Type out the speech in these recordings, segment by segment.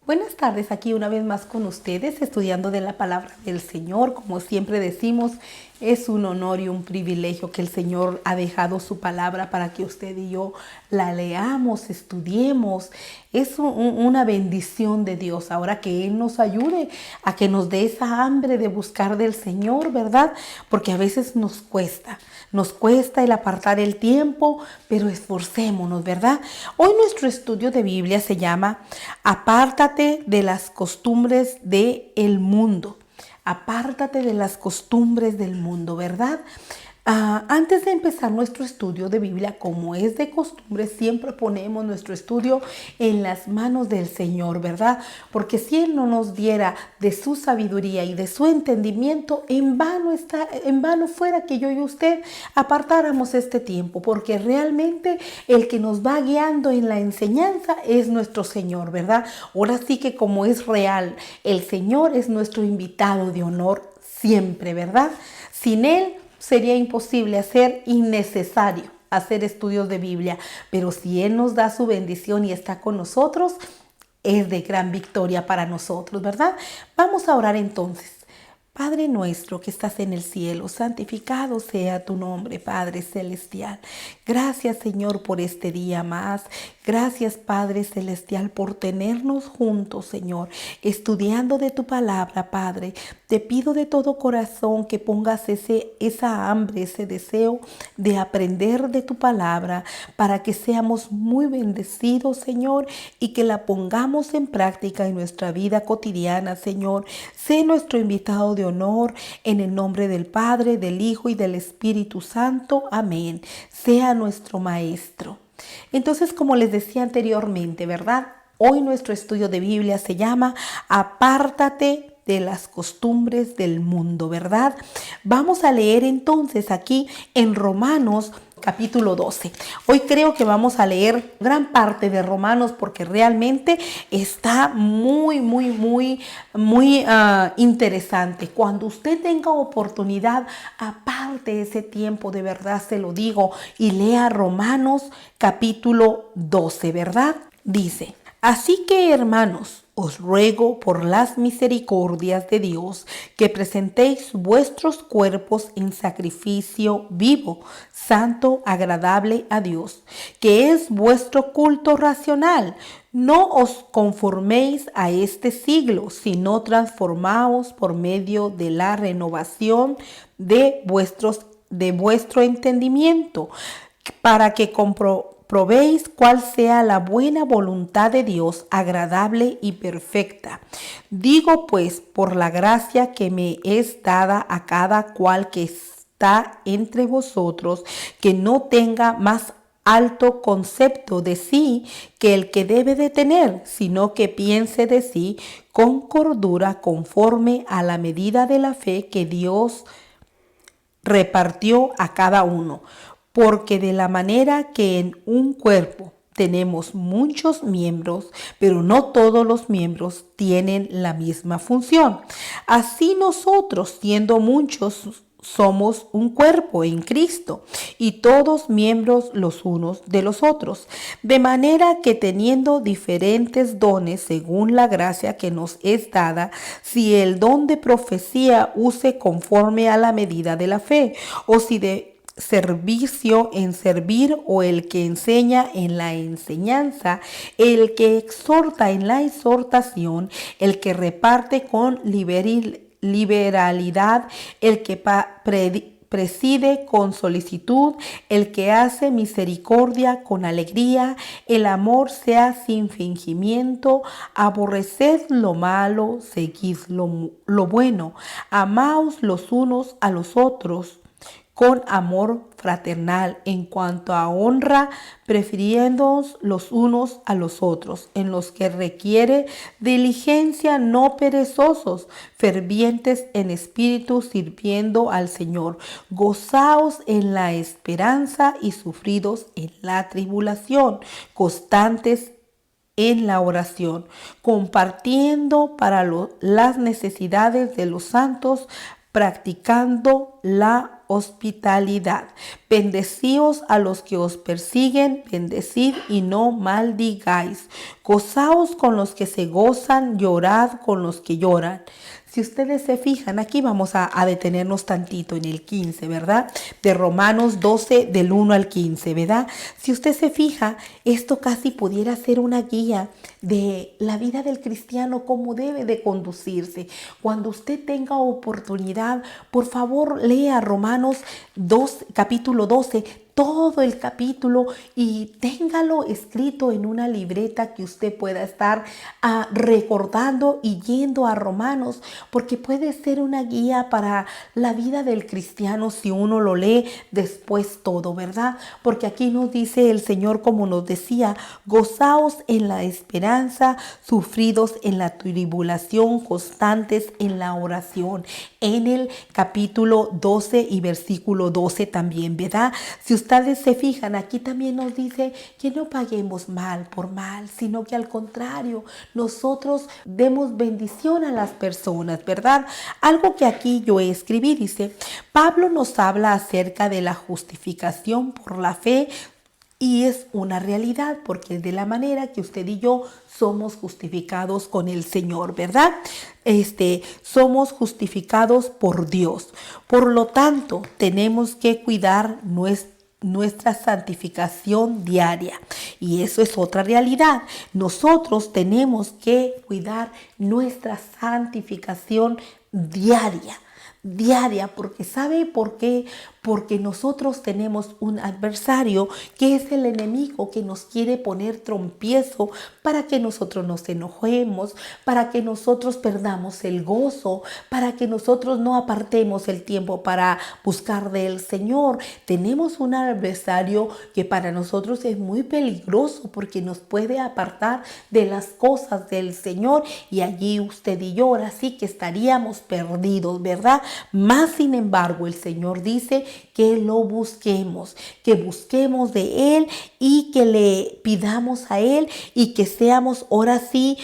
Buenas tardes, aquí una vez más con ustedes, estudiando de la palabra del Señor. Como siempre decimos, es un honor y un privilegio que el Señor ha dejado su palabra para que usted y yo la leamos, estudiemos. Es una bendición de Dios ahora que Él nos ayude a que nos dé esa hambre de buscar del Señor, ¿verdad? Porque a veces nos cuesta el apartar el tiempo, pero esforcémonos, ¿verdad? Hoy nuestro estudio de Biblia se llama Apártate de las costumbres del mundo. Apártate de las costumbres del mundo, ¿verdad? Antes de empezar nuestro estudio de Biblia, como es de costumbre, siempre ponemos nuestro estudio en las manos del Señor, ¿verdad? Porque si Él no nos diera de su sabiduría y de su entendimiento, en vano fuera que yo y usted apartáramos este tiempo, porque realmente el que nos va guiando en la enseñanza es nuestro Señor, ¿verdad? Ahora sí que como es real, el Señor es nuestro invitado de honor siempre, ¿verdad? Sin Él sería imposible innecesario hacer estudios de Biblia, pero si Él nos da su bendición y está con nosotros, es de gran victoria para nosotros, ¿verdad? Vamos a orar entonces. Padre nuestro que estás en el cielo, santificado sea tu nombre, Padre celestial. Gracias, Señor, por este día más. Gracias, Padre celestial, por tenernos juntos, Señor, estudiando de tu palabra, Padre. Te pido de todo corazón que pongas esa hambre, ese deseo de aprender de tu palabra para que seamos muy bendecidos, Señor, y que la pongamos en práctica en nuestra vida cotidiana, Señor. Sé nuestro invitado de honor en el nombre del Padre, del Hijo y del Espíritu Santo. Amén. Sea nuestro Maestro. Entonces, como les decía anteriormente, ¿verdad? Hoy nuestro estudio de Biblia se llama Apártate de las costumbres del mundo, ¿verdad? Vamos a leer entonces aquí en Romanos capítulo 12. Hoy creo que vamos a leer gran parte de Romanos porque realmente está muy interesante. Cuando usted tenga oportunidad, aparte ese tiempo, de verdad se lo digo, y lea Romanos capítulo 12, ¿verdad? Dice: así que, hermanos, os ruego por las misericordias de Dios que presentéis vuestros cuerpos en sacrificio vivo, santo, agradable a Dios, que es vuestro culto racional. No os conforméis a este siglo, sino transformaos por medio de la renovación de vuestro entendimiento, para que probéis cuál sea la buena voluntad de Dios, agradable y perfecta. Digo pues, por la gracia que me es dada a cada cual que está entre vosotros, que no tenga más alto concepto de sí que el que debe de tener, sino que piense de sí con cordura, conforme a la medida de la fe que Dios repartió a cada uno. Porque de la manera que en un cuerpo tenemos muchos miembros, pero no todos los miembros tienen la misma función. Así nosotros, siendo muchos, somos un cuerpo en Cristo y todos miembros los unos de los otros, de manera que teniendo diferentes dones según la gracia que nos es dada, si el don de profecía use conforme a la medida de la fe, o si de servicio en servir, o el que enseña en la enseñanza, el que exhorta en la exhortación, el que reparte con liberalidad, el que preside con solicitud, el que hace misericordia con alegría. El amor sea sin fingimiento, aborreced lo malo, seguid lo bueno, amaos los unos a los otros con amor fraternal, en cuanto a honra, prefiriéndoos los unos a los otros, en los que requiere diligencia, no perezosos, fervientes en espíritu, sirviendo al Señor. Gozaos en la esperanza y sufridos en la tribulación, constantes en la oración, compartiendo para las necesidades de los santos, practicando la hospitalidad. Bendecíos a los que os persiguen, bendecid y no maldigáis. Gozaos con los que se gozan, llorad con los que lloran. Si ustedes se fijan, aquí vamos a detenernos tantito en el 15, ¿verdad? De Romanos 12, del 1 al 15, ¿verdad? Si usted se fija, esto casi pudiera ser una guía de la vida del cristiano, cómo debe de conducirse. Cuando usted tenga oportunidad, por favor, lea Romanos 2, capítulo 12, todo el capítulo y téngalo escrito en una libreta que usted pueda estar recordando y yendo a Romanos, porque puede ser una guía para la vida del cristiano si uno lo lee después todo, ¿verdad? Porque aquí nos dice el Señor, como nos decía, gozaos en la esperanza, sufridos en la tribulación, constantes en la oración. En el capítulo 12 y versículo 12 también, ¿verdad? Si ustedes se fijan, aquí también nos dice que no paguemos mal por mal, sino que al contrario, nosotros demos bendición a las personas, ¿verdad? Algo que aquí yo escribí, dice, Pablo nos habla acerca de la justificación por la fe. Y es una realidad porque es de la manera que usted y yo somos justificados con el Señor, ¿verdad? Somos justificados por Dios. Por lo tanto, tenemos que cuidar nuestra santificación diaria. Y eso es otra realidad. Nosotros tenemos que cuidar nuestra santificación diaria, porque ¿sabe por qué? Porque nosotros tenemos un adversario que es el enemigo que nos quiere poner trompiezo para que nosotros nos enojemos, para que nosotros perdamos el gozo, para que nosotros no apartemos el tiempo para buscar del Señor. Tenemos un adversario que para nosotros es muy peligroso porque nos puede apartar de las cosas del Señor y allí usted y yo ahora sí que estaríamos perdidos, ¿verdad? Más sin embargo, el Señor dice que lo busquemos, que busquemos de Él y que le pidamos a Él y que seamos ahora sí,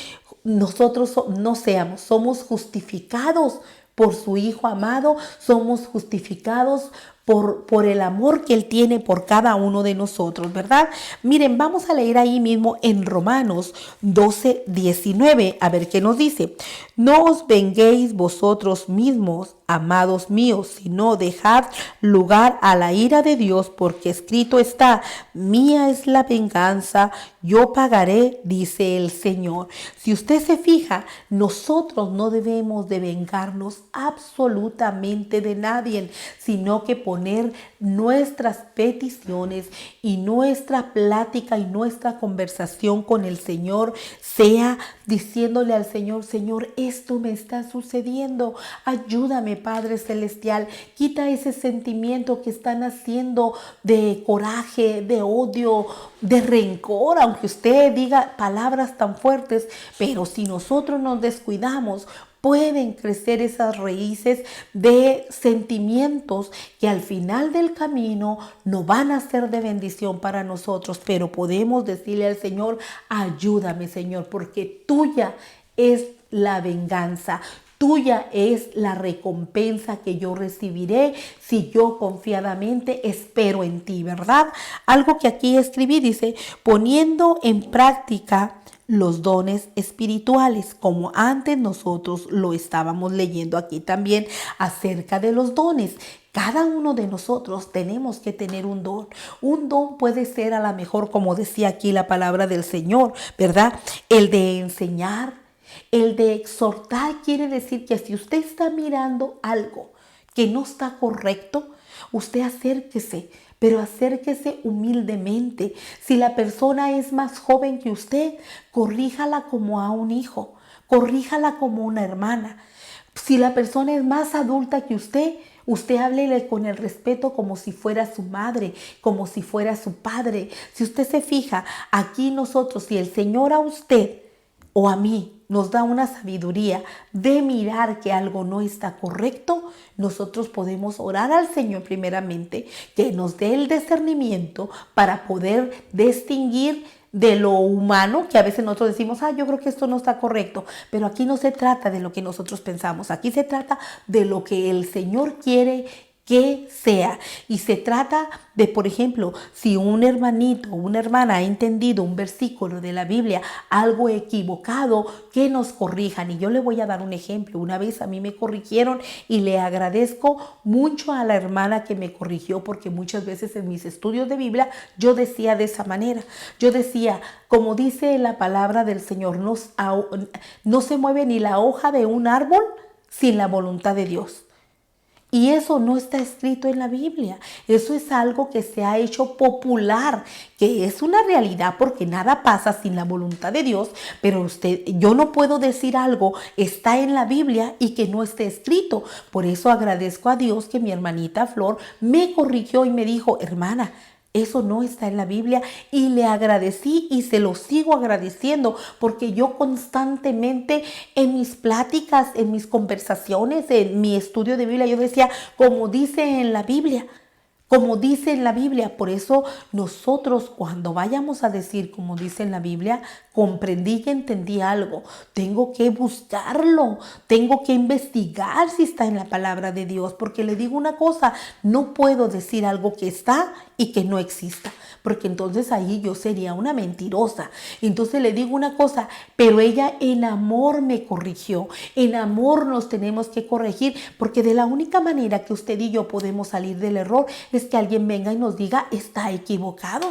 nosotros no seamos, somos justificados por su Hijo amado, somos justificados por el amor que Él tiene por cada uno de nosotros, ¿verdad? Miren, vamos a leer ahí mismo en Romanos 12, 19, a ver qué nos dice. No os venguéis vosotros mismos, amados míos, sino dejad lugar a la ira de Dios, porque escrito está, mía es la venganza, yo pagaré, dice el Señor. Si usted se fija, nosotros no debemos de vengarnos absolutamente de nadie, sino que poner nuestras peticiones y nuestra plática y nuestra conversación con el Señor sea diciéndole al Señor, Señor, esto me está sucediendo, ayúdame Padre Celestial, quita ese sentimiento que están haciendo de coraje, de odio, de rencor, aunque usted diga palabras tan fuertes, pero si nosotros nos descuidamos, pueden crecer esas raíces de sentimientos que al final del camino no van a ser de bendición para nosotros, pero podemos decirle al Señor, ayúdame Señor, porque tuya es la venganza. Tuya es la recompensa que yo recibiré si yo confiadamente espero en ti, ¿verdad? Algo que aquí escribí dice, poniendo en práctica los dones espirituales, como antes nosotros lo estábamos leyendo aquí también acerca de los dones. Cada uno de nosotros tenemos que tener un don. Un don puede ser a lo mejor, como decía aquí la palabra del Señor, ¿verdad? El de enseñar, el de exhortar, quiere decir que si usted está mirando algo que no está correcto, usted acérquese, pero acérquese humildemente. Si la persona es más joven que usted, corríjala como a un hijo, corríjala como una hermana. Si la persona es más adulta que usted háblele con el respeto como si fuera su madre, como si fuera su padre. Si usted se fija, aquí nosotros, si el Señor a usted o a mí nos da una sabiduría de mirar que algo no está correcto, nosotros podemos orar al Señor primeramente, que nos dé el discernimiento para poder distinguir de lo humano, que a veces nosotros decimos, yo creo que esto no está correcto, pero aquí no se trata de lo que nosotros pensamos, aquí se trata de lo que el Señor quiere que sea. Y se trata de, por ejemplo, si un hermanito o una hermana ha entendido un versículo de la Biblia algo equivocado, que nos corrijan. Y yo le voy a dar un ejemplo. Una vez a mí me corrigieron y le agradezco mucho a la hermana que me corrigió, porque muchas veces en mis estudios de Biblia yo decía de esa manera. Yo decía, como dice la palabra del Señor, no se mueve ni la hoja de un árbol sin la voluntad de Dios. Y eso no está escrito en la Biblia. Eso es algo que se ha hecho popular, que es una realidad, porque nada pasa sin la voluntad de Dios. Pero yo no puedo decir algo está en la Biblia y que no esté escrito. Por eso agradezco a Dios que mi hermanita Flor me corrigió y me dijo, hermana, eso no está en la Biblia, y le agradecí y se lo sigo agradeciendo, porque yo constantemente en mis pláticas, en mis conversaciones, en mi estudio de Biblia, yo decía, como dice en la Biblia. Como dice en la Biblia. Por eso nosotros, cuando vayamos a decir como dice en la Biblia, comprendí y entendí algo, tengo que buscarlo, tengo que investigar si está en la palabra de Dios, porque le digo una cosa, no puedo decir algo que está y que no exista, porque entonces ahí yo sería una mentirosa. Entonces le digo una cosa, pero ella en amor me corrigió. En amor nos tenemos que corregir, porque de la única manera que usted y yo podemos salir del error es que alguien venga y nos diga, está equivocado.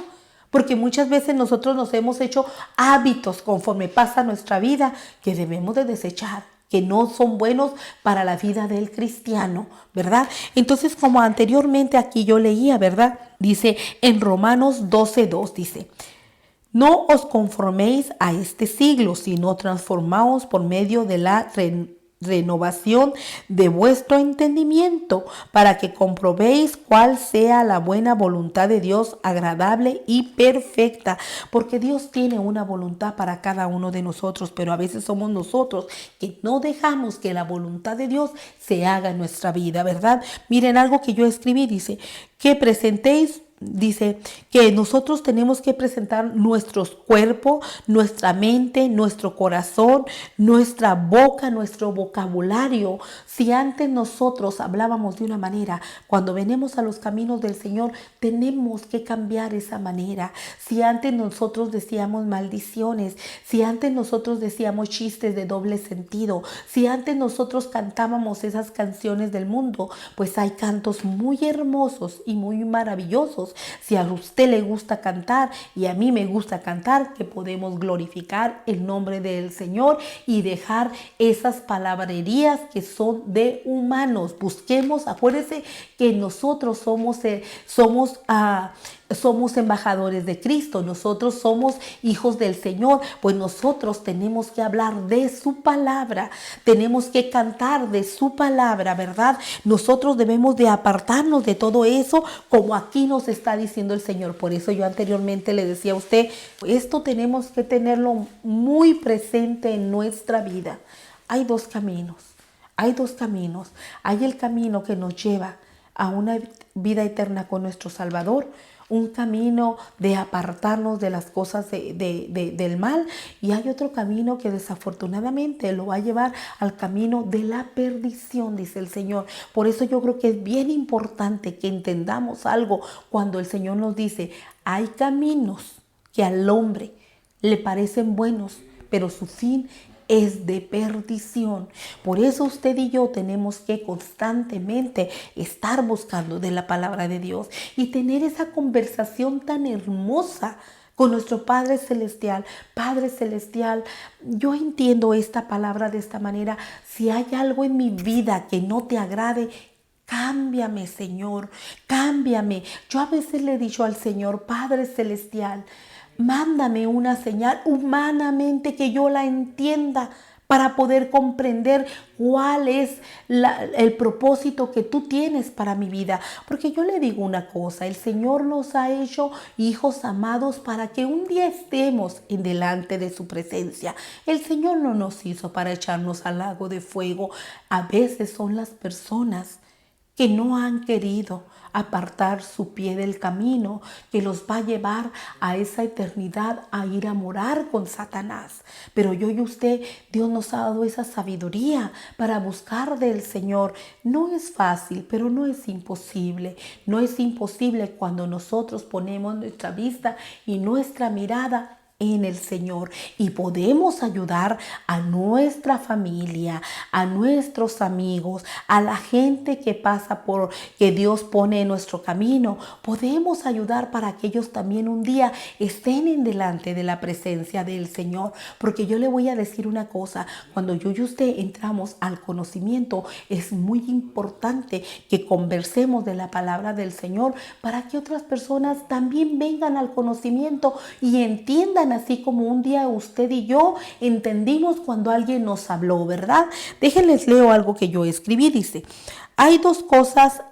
Porque muchas veces nosotros nos hemos hecho hábitos conforme pasa nuestra vida que debemos de desechar, que no son buenos para la vida del cristiano, ¿verdad? Entonces, como anteriormente aquí yo leía, ¿verdad? Dice en Romanos 12:2, dice, no os conforméis a este siglo, sino transformaos por medio de la renovación de vuestro entendimiento, para que comprobéis cuál sea la buena voluntad de Dios, agradable y perfecta. Porque Dios tiene una voluntad para cada uno de nosotros, pero a veces somos nosotros que no dejamos que la voluntad de Dios se haga en nuestra vida, ¿verdad? Miren algo que yo escribí, dice, que presentéis. Dice que nosotros tenemos que presentar nuestros cuerpos, nuestra mente, nuestro corazón, nuestra boca, nuestro vocabulario. Si antes nosotros hablábamos de una manera, cuando venimos a los caminos del Señor, tenemos que cambiar esa manera. Si antes nosotros decíamos maldiciones, si antes nosotros decíamos chistes de doble sentido, si antes nosotros cantábamos esas canciones del mundo, pues hay cantos muy hermosos y muy maravillosos. Si a usted le gusta cantar y a mí me gusta cantar, que podemos glorificar el nombre del Señor y dejar esas palabrerías que son de humanos. Busquemos, acuérdense que nosotros somos embajadores de Cristo, nosotros somos hijos del Señor, pues nosotros tenemos que hablar de su palabra, tenemos que cantar de su palabra, ¿verdad? Nosotros debemos de apartarnos de todo eso, como aquí nos está diciendo el Señor. Por eso yo anteriormente le decía a usted, esto tenemos que tenerlo muy presente en nuestra vida. Hay dos caminos, hay el camino que nos lleva a una vida eterna con nuestro Salvador, un camino de apartarnos de las cosas del mal, y hay otro camino que desafortunadamente lo va a llevar al camino de la perdición, dice el Señor. Por eso yo creo que es bien importante que entendamos algo cuando el Señor nos dice, hay caminos que al hombre le parecen buenos, pero su fin es de perdición. Por eso usted y yo tenemos que constantemente estar buscando de la palabra de Dios y tener esa conversación tan hermosa con nuestro Padre Celestial. Padre Celestial, yo entiendo esta palabra de esta manera. Si hay algo en mi vida que no te agrade, cámbiame, Señor, cámbiame. Yo a veces le he dicho al Señor, Padre Celestial, mándame una señal humanamente que yo la entienda para poder comprender cuál es el propósito que tú tienes para mi vida. Porque yo le digo una cosa, el Señor nos ha hecho hijos amados para que un día estemos en delante de su presencia. El Señor no nos hizo para echarnos al lago de fuego. A veces son las personas que no han querido apartar su pie del camino, que los va a llevar a esa eternidad, a ir a morar con Satanás. Pero yo y usted, Dios nos ha dado esa sabiduría para buscar del Señor. No es fácil, pero no es imposible. No es imposible cuando nosotros ponemos nuestra vista y nuestra mirada en el Señor, y podemos ayudar a nuestra familia, a nuestros amigos, a la gente que pasa por, que Dios pone en nuestro camino. Podemos ayudar para que ellos también un día estén en delante de la presencia del Señor, porque yo le voy a decir una cosa: cuando yo y usted entramos al conocimiento, es muy importante que conversemos de la palabra del Señor para que otras personas también vengan al conocimiento y entiendan, así como un día usted y yo entendimos cuando alguien nos habló, ¿verdad? Déjenles leo algo que yo escribí. Dice: hay dos cosas,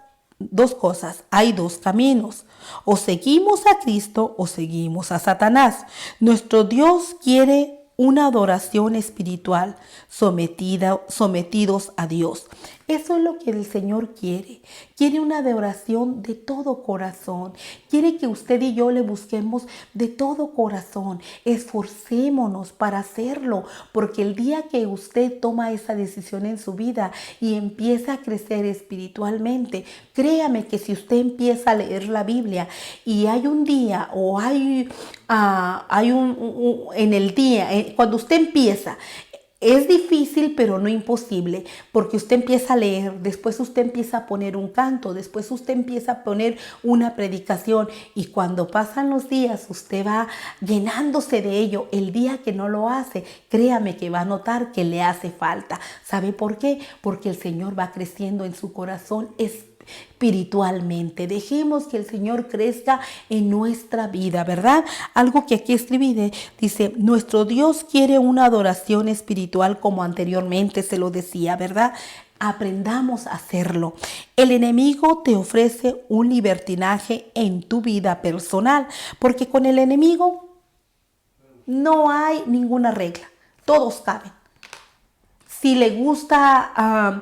hay dos caminos. O seguimos a Cristo o seguimos a Satanás. Nuestro Dios quiere una adoración espiritual sometidos a Dios. Eso es lo que el Señor quiere. Quiere una adoración de todo corazón. Quiere que usted y yo le busquemos de todo corazón. Esforcémonos para hacerlo, porque el día que usted toma esa decisión en su vida y empieza a crecer espiritualmente, créame que si usted empieza a leer la Biblia y hay un día o hay en el día, cuando usted empieza, es difícil, pero no imposible, porque usted empieza a leer, después usted empieza a poner un canto, después usted empieza a poner una predicación, y cuando pasan los días usted va llenándose de ello. El día que no lo hace, créame que va a notar que le hace falta. ¿Sabe por qué? Porque el Señor va creciendo en su corazón espiritualmente. Dejemos que el Señor crezca en nuestra vida, ¿verdad? Algo que aquí escribí, dice: nuestro Dios quiere una adoración espiritual, como anteriormente se lo decía, ¿verdad? Aprendamos a hacerlo. El enemigo te ofrece un libertinaje en tu vida personal, porque con el enemigo no hay ninguna regla, todos caben. Si le gusta,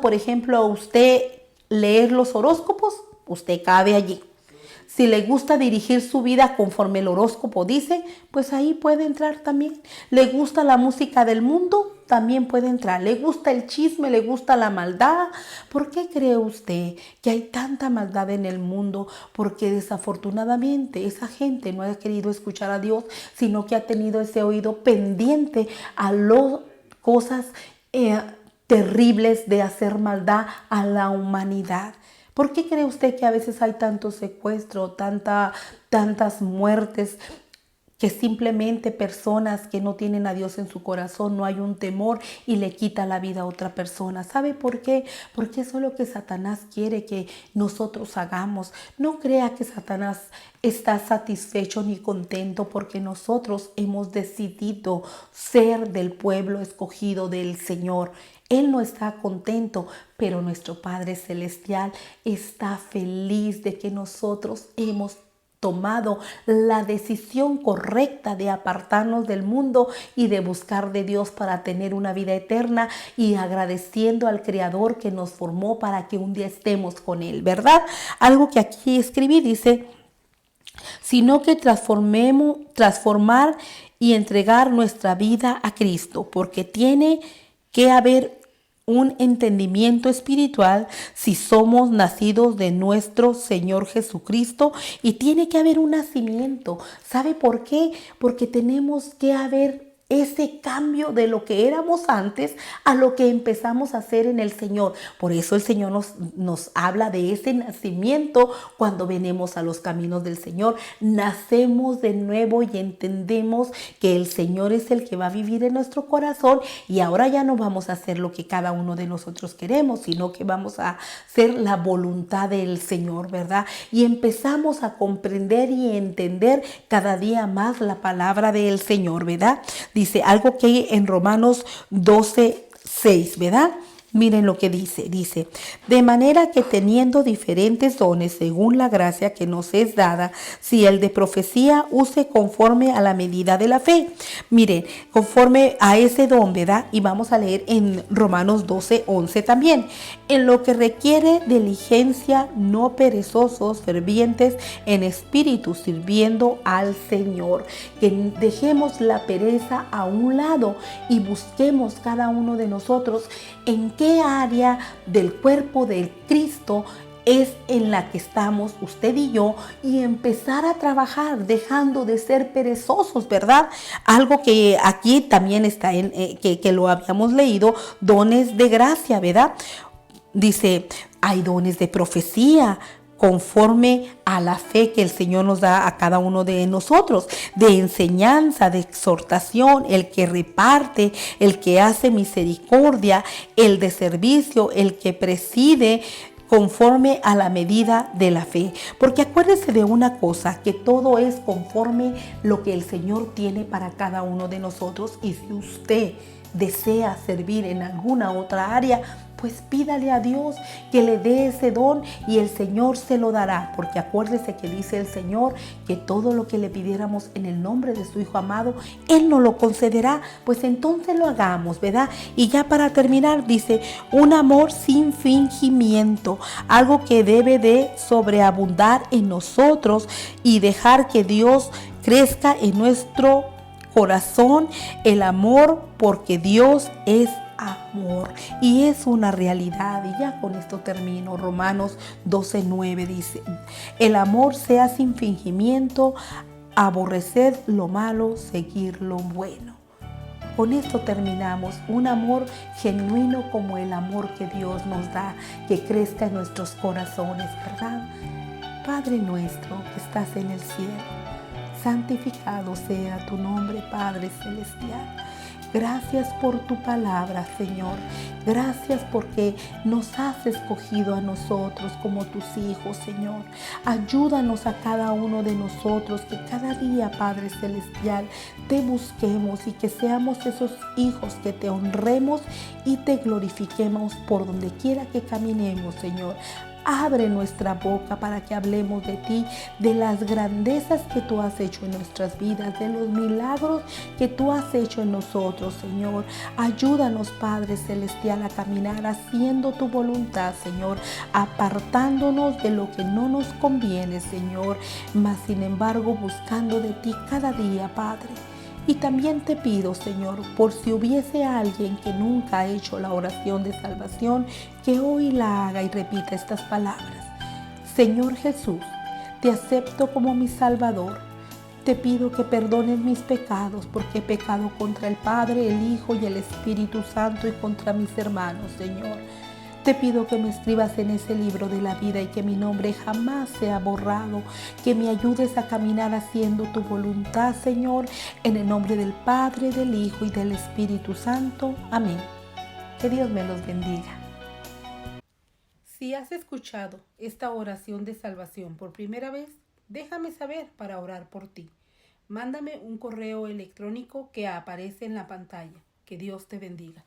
por ejemplo, a usted leer los horóscopos, usted cabe allí. Si le gusta dirigir su vida conforme el horóscopo dice, pues ahí puede entrar también. ¿Le gusta la música del mundo? También puede entrar. ¿Le gusta el chisme? ¿Le gusta la maldad? ¿Por qué cree usted que hay tanta maldad en el mundo? Porque desafortunadamente esa gente no ha querido escuchar a Dios, sino que ha tenido ese oído pendiente a las cosas terribles de hacer maldad a la humanidad. ¿Por qué cree usted que a veces hay tanto secuestro, tantas muertes? Que simplemente personas que no tienen a Dios en su corazón, no hay un temor y le quita la vida a otra persona. ¿Sabe por qué? Porque eso es lo que Satanás quiere que nosotros hagamos. No crea que Satanás está satisfecho ni contento porque nosotros hemos decidido ser del pueblo escogido del Señor. Él no está contento, pero nuestro Padre Celestial está feliz de que nosotros hemos tomado la decisión correcta de apartarnos del mundo y de buscar de Dios para tener una vida eterna, y agradeciendo al Creador que nos formó para que un día estemos con Él, ¿verdad? Algo que aquí escribí dice: sino que transformar y entregar nuestra vida a Cristo, porque tiene que haber un entendimiento espiritual si somos nacidos de nuestro Señor Jesucristo, y tiene que haber un nacimiento. ¿Sabe por qué? Porque tenemos que haber ese cambio de lo que éramos antes a lo que empezamos a hacer en el Señor. Por eso el Señor nos habla de ese nacimiento cuando venimos a los caminos del Señor. Nacemos de nuevo y entendemos que el Señor es el que va a vivir en nuestro corazón, y ahora ya no vamos a hacer lo que cada uno de nosotros queremos, sino que vamos a hacer la voluntad del Señor, ¿verdad? Y empezamos a comprender y entender cada día más la palabra del Señor, ¿verdad? Dice algo que en Romanos 12:6, ¿verdad? Miren lo que dice, de manera que teniendo diferentes dones según la gracia que nos es dada, si el de profecía use conforme a la medida de la fe. Miren, conforme a ese don, ¿verdad? Y vamos a leer en Romanos 12:11 también. En lo que requiere diligencia, no perezosos, fervientes en espíritu, sirviendo al Señor. Que dejemos la pereza a un lado y busquemos cada uno de nosotros en qué área del cuerpo de Cristo es en la que estamos usted y yo, y empezar a trabajar dejando de ser perezosos, ¿verdad? Algo que aquí también está que lo habíamos leído, dones de gracia, ¿verdad? Dice, hay dones de profecía conforme a la fe que el Señor nos da a cada uno de nosotros, de enseñanza, de exhortación, el que reparte, el que hace misericordia, el de servicio, el que preside conforme a la medida de la fe. Porque acuérdese de una cosa, que todo es conforme lo que el Señor tiene para cada uno de nosotros. Y si usted desea servir en alguna otra área, pues pídale a Dios que le dé ese don y el Señor se lo dará. Porque acuérdese que dice el Señor que todo lo que le pidiéramos en el nombre de su Hijo amado, Él nos lo concederá. Pues entonces lo hagamos, ¿verdad? Y ya para terminar dice, un amor sin fingimiento, algo que debe de sobreabundar en nosotros y dejar que Dios crezca en nuestro corazón, el amor, porque Dios es amor y es una realidad. Y ya con esto termino. Romanos 12:9 dice, el amor sea sin fingimiento, aborreced lo malo, seguir lo bueno. Con esto terminamos. Un amor genuino como el amor que Dios nos da, que crezca en nuestros corazones, ¿verdad? Padre nuestro que estás en el cielo, santificado sea tu nombre, Padre celestial. Gracias por tu palabra, Señor. Gracias porque nos has escogido a nosotros como tus hijos, Señor. Ayúdanos a cada uno de nosotros que cada día, Padre celestial, te busquemos y que seamos esos hijos que te honremos y te glorifiquemos por donde quiera que caminemos, Señor. Abre nuestra boca para que hablemos de ti, de las grandezas que tú has hecho en nuestras vidas, de los milagros que tú has hecho en nosotros, Señor. Ayúdanos, Padre Celestial, a caminar haciendo tu voluntad, Señor, apartándonos de lo que no nos conviene, Señor, mas sin embargo buscando de ti cada día, Padre. Y también te pido, Señor, por si hubiese alguien que nunca ha hecho la oración de salvación, que hoy la haga y repita estas palabras. Señor Jesús, te acepto como mi Salvador. Te pido que perdones mis pecados porque he pecado contra el Padre, el Hijo y el Espíritu Santo y contra mis hermanos, Señor. Te pido que me escribas en ese libro de la vida y que mi nombre jamás sea borrado, que me ayudes a caminar haciendo tu voluntad, Señor, en el nombre del Padre, del Hijo y del Espíritu Santo. Amén. Que Dios me los bendiga. Si has escuchado esta oración de salvación por primera vez, déjame saber para orar por ti. Mándame un correo electrónico que aparece en la pantalla. Que Dios te bendiga.